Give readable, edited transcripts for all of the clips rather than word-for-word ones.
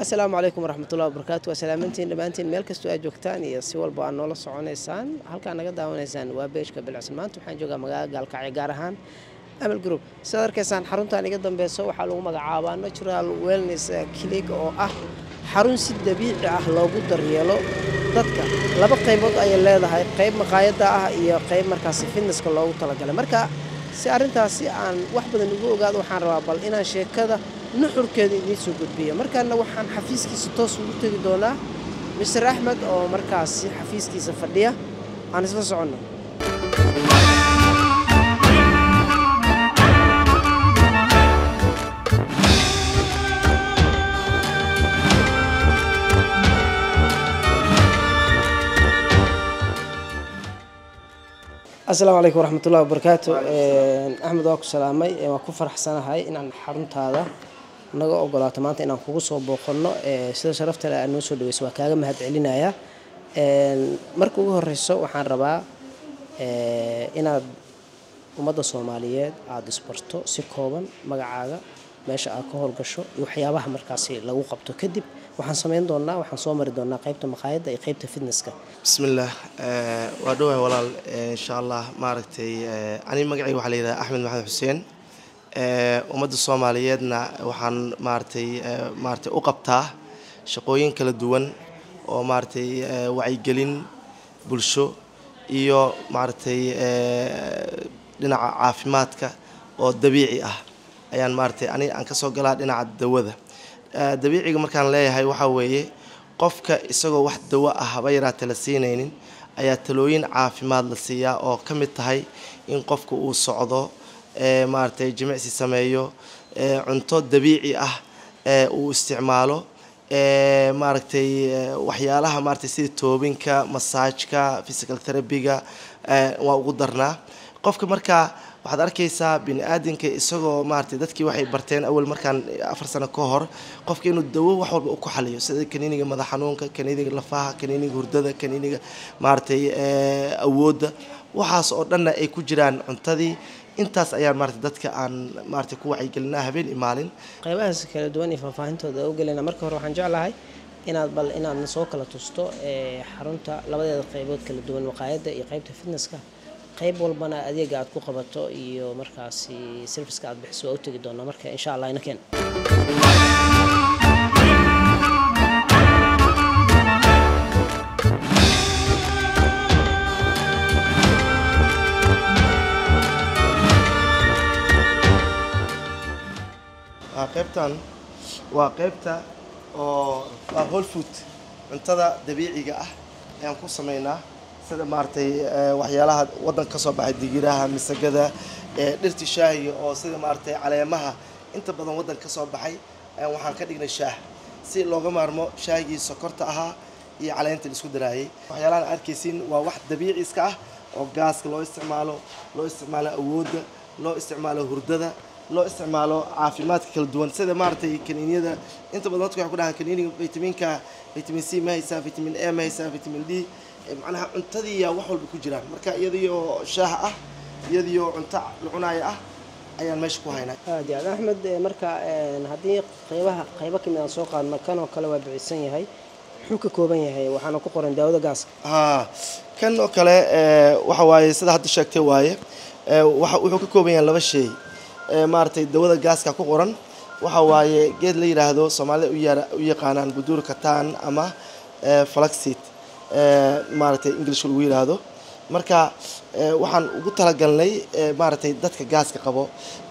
السلام عليكم ورحمة الله وبركاته وسلامتين دمانتين meel kastoo aad joogtaan iyo si walba aad noola soconaysaan halka naga daawanaysaan waa beeshka bilcsan maanta waxaan joogaa magaalada Gaalkacyo gaar ahaan Amal Group sida arkaysaan xaruntan iga dambayso waxaa lagu magacaabaa Natural Wellness Clinic oo ah xarun si dabiici ah loogu daryeelo dadka laba qaybood ay leedahay qayb maqaayada ah iyo qayb markaas fitnesska loogu talagalay marka si arintaasi aan wax badan ugu ogaado waxaan rabaa bal inaan sheekada nuxurkeeda idin soo gudbiyo markaana waxaan xafiiskiisa toos ugu tagi doonaa Mr. Ahmed oo markaas xafiiskiisa fadhiya aan isla socono السلام عليكم ورحمة الله وبركاته أحمد واكو سلامي واكو فرح سنة هاي إن حرمت هذا naga ogolaato maanta inaan kugu soo booqano sida sharafta leh aan soo dhaweysay waa kaaga mahad celinaya marka ugu horeyso waxaan rabaa inaad ummadda Soomaaliyeed aad isbarto si kooban magacaaga meesha aad ka howlgasho iyo waxyaabaha markaas lagu qabto kadib waxaan sameyn doonaa waxaan soo mari doonaa qaybta maqaayada iyo qaybta fitnesska bismillah waa dhawahay walaal insha Allah maaragtay ani magacayga waxa la yiraahdaa Axmed Maxamed Xuseen ummadda Soomaaliyeedna waxaan maartay u qabtaa shaqooyin kala duwan oo maartay wacyigelin bulsho iyo maartay dhinaca caafimaadka oo dabiici ah ayaan maartay aan ka soo galaa dhinaca dawada dabiiciga markaan leeyahay waxa weeye qofka isagoo wax dawo ah haba yaraatee la siinaynin ayaa talooyin caafimaad la siiyaa oo ka mid tahay in qofku uu socdo maartay jimicsi sameeyo cunto dabiici ah uu isticmaalo maartay waxyaalaha maartay sida toobinka massage-ka physical therapy-ga waa ugu darnaa qofka marka waxaad arkaysaa bini'aadamka isagoo maartay dadkii waxay barteen awal markaan 4 sano ka hor qofka inuu dawo wax walba ku xaliyo sida kaniiniga madax xanuunka kaniiniga lafaha kaniiniga hurdada kaniiniga maartay awoodda waxaas oo dhan ay ku jiraan cuntadii intaas ayaan maartay dadka aan maartay ku wacyigelinaa habeen iyo maalin qaybahaas kala duwan iyo faahfaahintooda u galina marka hore waxaan jeclahay inaad soo kala tusto xarunta labadeeda qaybood kala duwan maqaayada iyo qaybta fitnesska qayb walbana adeega aad ku qabato iyo markaas service-ka aad bixiso oo u tagi doona marka insha Allah ina keen qaybtan waa qaybta oo whole food cuntada dabiiciga ah ayaan ku sameynaa sida maartay waxyaalaha wadan ka soo baxay digiraha misagada dhirti shaahiga oo sida maartay caleemaha inta badan wadan ka soo baxay waxaan ka dhignay shaah si looga maarmo shaahigii sokorta ahaa iyo caleenta la isku daraayay waxyaalaha arkaysiin waa wax dabiici iska ah oo gaaska loo isticmaalo awoodda loo isticmaalo hurdada loo isticmaalo caafimaadka kala duwan sida maartay kaniiniyada inta badan dadku waxay ku dhahaan kaniiniga vitaminka vitamin C ma haysaa vitamin A ma haysaa vitamin D macnaha cuntadii wax walba ku jiraan marka iyadoo shaah ah iyadoo cunto la cunayo ah ayaan meesha ku haynaa aad Ahmed marka hadii qaybo kamid soo qaadno kan oo kale waa bicisan yahay wuxuu ka kooban yahay waxaana ku qoran daawada gaaska kan oo kale waxa waaye sida hadda sheegtay waaye wuxuu ka kooban yahay laba shay maartay dawada gaaska ku qoran waxa waaye geed la yiraahdo Soomaalida u yaqaanaan budur kataan ama flaxseed maartay English lagu yiraahdo marka waxaan ugu talagalnay maartay dadka gaaska qabo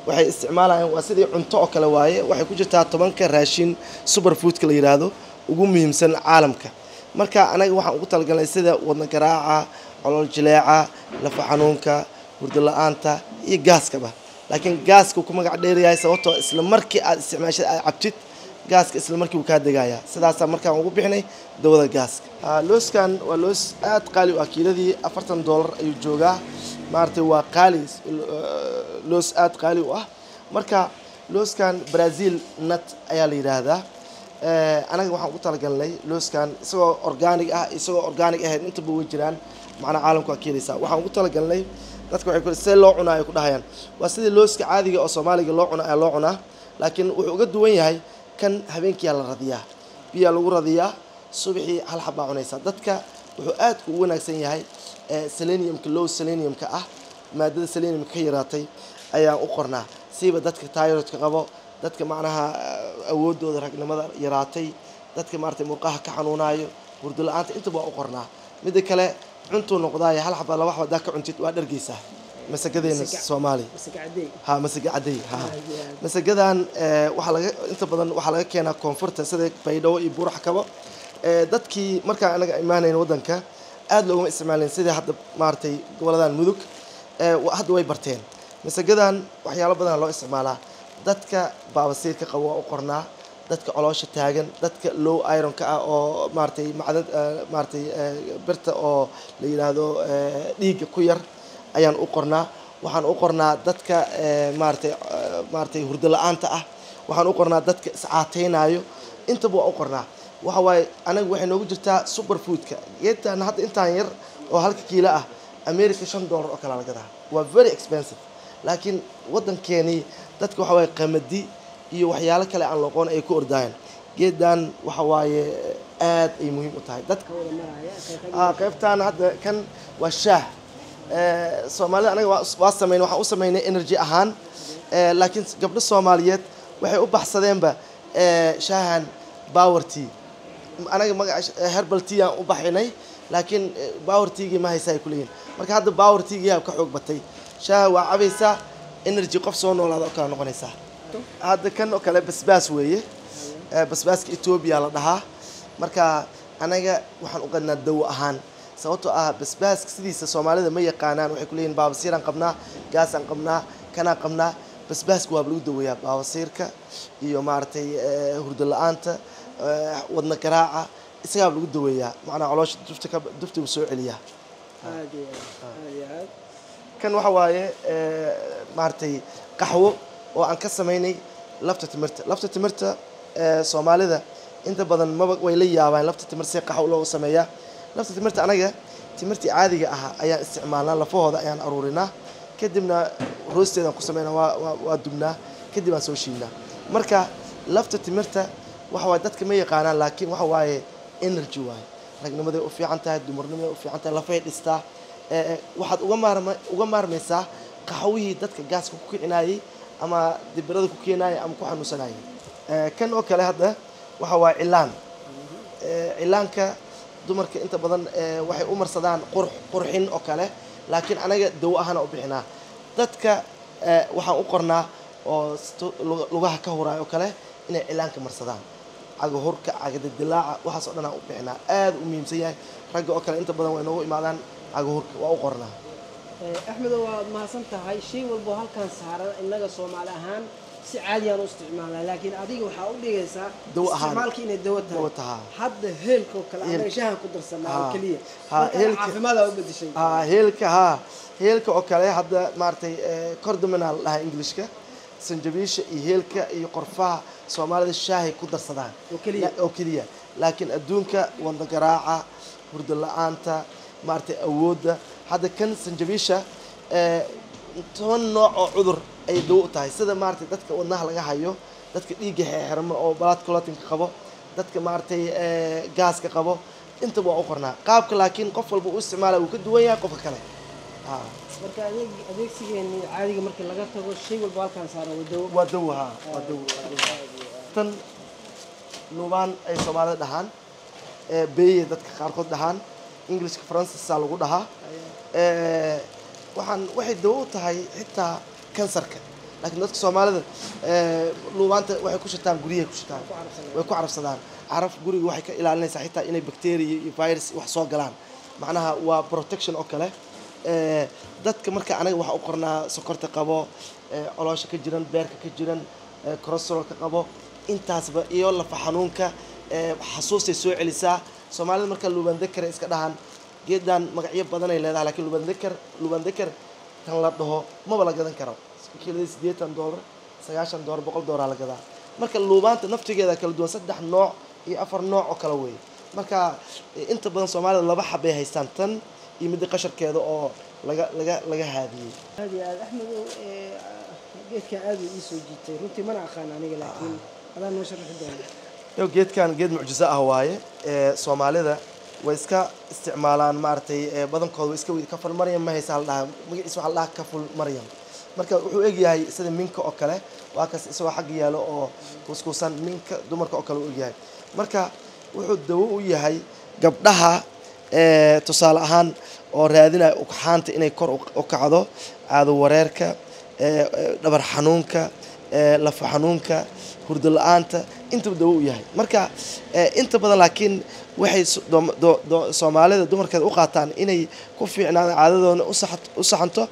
waxay isticmaalayaan waa sidii cunto oo kale waaye waxay ku jirtaa 10 raashin superfood-ka la yiraahdo ugu muhiimsan caalamka marka anaga waxaan ugu talagalnay sida wadna garaaca calool jileeca lafa xanuunka hurdo la'aanta iyo gaaskaba laakiin gaaska ku magac dheerayahay sababtoo isla markii aad isticmaashay aad cabtid gaaska isla markii uu ka degaya sidaas markaan ugu bixinay dawada gaaska looskan waa loos aad qaali ah kiiladii $40 ayuu joogaa maartay waa qaali loos aad qaali ah marka looskan Brazil nut ayaa la yiraahdaa anaga waxaan ugu talagalnay looskan isagoo organic ahayn inta buu jiraan macna caalamka kiilaysa waxaan ugu talagalnay dadku waxay ku see loo cunaayo ku dhahayaan waa sidii looska caadiga oo Soomaaliga loo cunaa laakiin wuxuu uga duwan yahay kan habeenkii la radiyaa biyaa lagu radiyaa subaxii hal xabaa cunaysaa dadka wuxuu aad ugu wanaagsan yahay seleniumka low seleniumka ah maadada seleniumka ka yaraatay ayaan u qornaa siiba dadka thyroidka qabo dadka macnaha awoodooda ragnimada yaraatay dadka maartay murqaha ka xanuunayo hurdo la'aanta intaba waa u qornaa midda kale cuntuu noqdaay hal xabaa laba xabaa ka cuntid waa dhargeysaa masagadeena Soomaali ha masaga caday ha masagadan waxa laga inta badan waxa laga keenaa koonfurta sida Baydhabo iyo Buurax Kabo dadkii marka anaga imaanayna wadanka aad looga isticmaaleen sida hadda maartay goboladan mudug hadda way barteen masagadan waxyaalo badan loo isticmaalaa dadka baabasiirka qabo waa u qornaa dadka caloosha taagan dadka low iron ka ah oo maartay macdad maartay birta oo la yiraahdo dhiigga ku yar ayaan u qornaa waxaan u qornaa dadka maartay hurdo la'aanta ah waxaan u qornaa dadka iscaateynayo intaba waa u qornaa waxa waaye anagu waxay noogu jirtaa superfoodka geedtan hadda intaan yar oo halka kiilo ah America $5 oo kala la gadaa waa very expensive laakiin wadankeeni dadka waxa waaye qamadi iyo waxyaalo kale aan loo qoon ay ku ordayaan geedan waxa waaye aad ay muhiim u tahay dadka qaybtaan hadda kan waa shaah Soomaalida anaga waa sameeyay waxaan u sameeynay energy ahaan laakiin gabdho Soomaaliyeed waxay u baxsadeenba shaahan power tea anaga magaca herbal tea aan u baxinay laakiin power tea ma haysaa kuleeyeen marka hadda power tea ka xoog batay shaah waa cabaysaa energy qof soo noolaada oo kala noqonaysaa hadda kan oo kale basbaas weeye basbaaska Ethiopia la dhahaa marka anaga waxaan u qadnaa dawo ahaan sababtoo ah basbaaska sidiisa Soomaalida ma yaqaanaan waxay ku leeyihiin baabasiiraan qabnaa gaasaan qabnaa kana qabnaa basbaaska waa lagu daweeyaa baabasiirka iyo maartay hurdo la'aanta wadna garaaca isaga lagu daweeyaa macna caloosha dufta soo celiya kan waxa waaye maartay qaxwo oo aan ka sameynay lafta timirta Soomaalida inta badan maba way la yaabaan lafta timirta si qaxwo loo sameeyaa lafta timirta anaga timirtii caadiga ah ayaan isticmaalnaa lafahooda ayaan aruurinaa kadibna roosteedan ku sameynaa waa dubnaa kadib aan soo shiilnaa marka lafta timirta waxa waaye dadka ma yaqaanaan laakiin waxa waaye energy waaye ragnimada u fiican tahay dumarnimada u fiican tahay lafay dhistaa waxaad uga maarmaysaa qaxwihii dadka gaaska ku kicinayay ama dibirada ku keenayay ama ku xanuunsanayay kan oo kale hadda waxa waa cilaanka dumarka inta badan waxay u marsadaan qurxin oo kale laakiin anaga dawo ahaan u bixinaa dadka waxaan u qornaa oo lugaha ka huraay oo kale inay cilaanka marsadaan caga hurka caga dilaaca waxaas oo dhan aan u bixinaa aad u muhiimsan yahay ragga oo kale inta badan way noogu imaadaan caga hurka waa u qornaa Axmed waa mahadsan tahay shay walba halkan saaran inaga Soomaali ahaan si caadi ah u isticmaalnaa laakiin adiga waxa u dhigaysaa isticmaalkii inay dawo tahay hadda heelka kale anaga shaahan ku darsanaa kaliya caafimaad u bedeshay heelka oo kale hadda maartay cardamom la Englishka sanjabiisha iyo heelka iyo qorfaha Soomaalida shaahay ku darsadaan oo kaliya laakiin adduunka wada garaaca hurdo la'aanta maartay awoodda hadda kan sanjabiisha 10 nooc oo cudur ay dawo tahay sida maartay dadka wadnaha laga hayo dadka dhiigga xirmo oo blood clotting qabo dadka maartay gaaska qabo inta waa u qornaa qaabka laakiin qof walba uu isticmaala uu ka duwan yahay qofka kale marka adeegsigeeni caadiga markii laga tago shay walba halkan saaran waa dawo tan nuubaan ay Soomaalida dhahaan beeye dadka qaarkood dhahaan Englishka Faransiiska lagu dhahaa waxay dawo tahay xitaa kansarka laakiin dadka Soomaalida nuubaanta waxay ku shitaan guriga ku shitaan way ku carabsadaan caraf guriga waxay ka ilaalinaysaa xitaa inay bacteria iyo virus wax soo galaan macnaha waa protection oo kale dadka marka anaga waxa u qornaa sokorta qabo caloosha ka jiran beerka ka jiran cholesterolka qabo intaasba iyo lafa xanuunka xasuustay soo celisaa Soomaalida marka lubandekar iska dhahan geedan magacyo badan ay leedahay laakiin lubandekar tan la dhaho ma la gadan karo kiilada $80 $90 $100 la gadaa marka lubaanta naftigeeda kala duwan 3 nooc iyo 4 nooc oo kala weey marka inta badan Soomaalida laba xab ay haystaan tan iyo mid qasharkeeda oo laga haadiyay Axmed geedka aad ii soo jiitay runtii mana aqaan aniga laakiin adaan noo sharaxi doonaa yo geedkan geed mucjiso ah waaye Soomaalida way iska isticmaalaan maartay badankooda way iska ka fal Maryam ma haysa hal magaciisa waxa la ka fal Maryam marka wuxuu egyahay sida minka oo kale waa kaas isoo xaq yaalo oo kuskuusan minka dumarka oo kale u egyahay marka wuxuu dawo u yahay gabdhaha tusaale ahaan oo raadinaya ugxaanta inay kor u kacdo caado wareerka dhabar xanuunka laf xanuunka hurdo la'aanta inta dawo u yahay marka inta badan laakiin waxay Soomaalida dumarkeeda u qaataan inay ku fiicnaan caadadoona u saxanto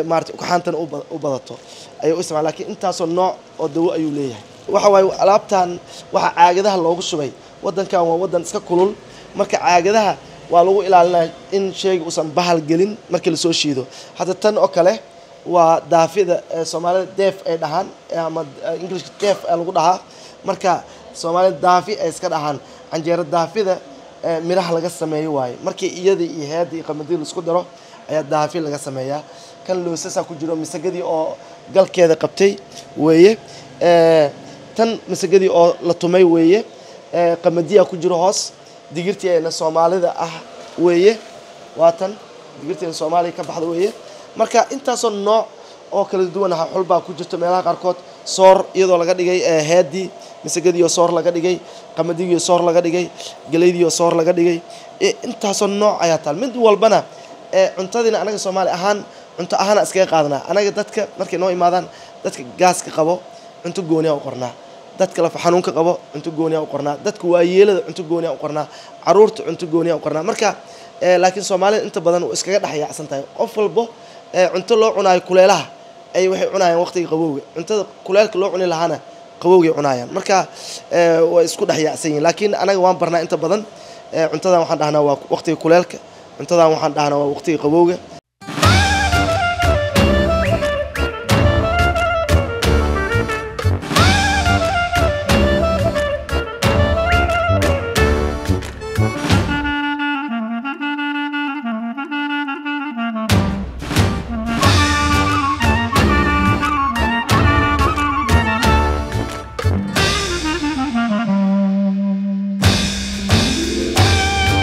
maartay ugxaantana u badato ay u isticmaalaan laakiin intaasoo nooc oo dawo ayuu leeyahay waxa way alaabtan waxa caagadaha loogu shubay wadankan waa wadan iska kulul marka caagadaha waa lagu ilaalinaa in shayga uusan bahal gelin markii la soo shiido hadda tan oo kale waa daafida Soomaalida deef ay dhahan ama English deef lagu dhahaa marka Soomaalida daafi ay iska dhahan canjeero daafida miraha laga sameeyo waaye markii iyadii iyo heedii qamadii la isku daro ayaa daafi laga sameeyaa kan loosasa ku jiro misagadii oo galkeeda qabtay weeye tan misagadii oo la tumay weeye qamadiya ku jiro hoos digirtii ayna Soomaalida ah weeye waa tan digirtii Soomaaliya ka baxdo weeye marka intaasoo nooc oo kala duwan ah xulba ku jirto meelaha qaarkood soor iyadoo laga dhigay heedii misagadii oo soor laga dhigay qamadii oo soor laga dhigay galeydii oo soor laga dhigay intaasoo nooc ayaa taal mid walbana cuntadina anaga Soomaali ahaan cunto ahaan iskaga qaadana anaga dadka markay noo imaadaan dadka gaaska qabo cunto gooni ah u qornaa dadka la xanuunka qabo cunto gooni ah u qornaa dadka waayeelada cunto gooni ah u qornaa caruurta cunto gooni ah u qornaa marka laakiin Soomaalida inta badan oo iskaga dhaxayacsan tahay qof walbo cunto loo cunaayo kuleelaha ay waxay cunayaan waqtiga qabowga cuntada kuleelka loo cuni lahaana qabowga cunayaan marka way isku dhaxayacsan yihiin laakiin anaga waan barnaa inta badan cuntadan waxaan dhahnaa waa waqtiga kuleelka cuntadan waxaan dhahnaa waa waqtiga qabowga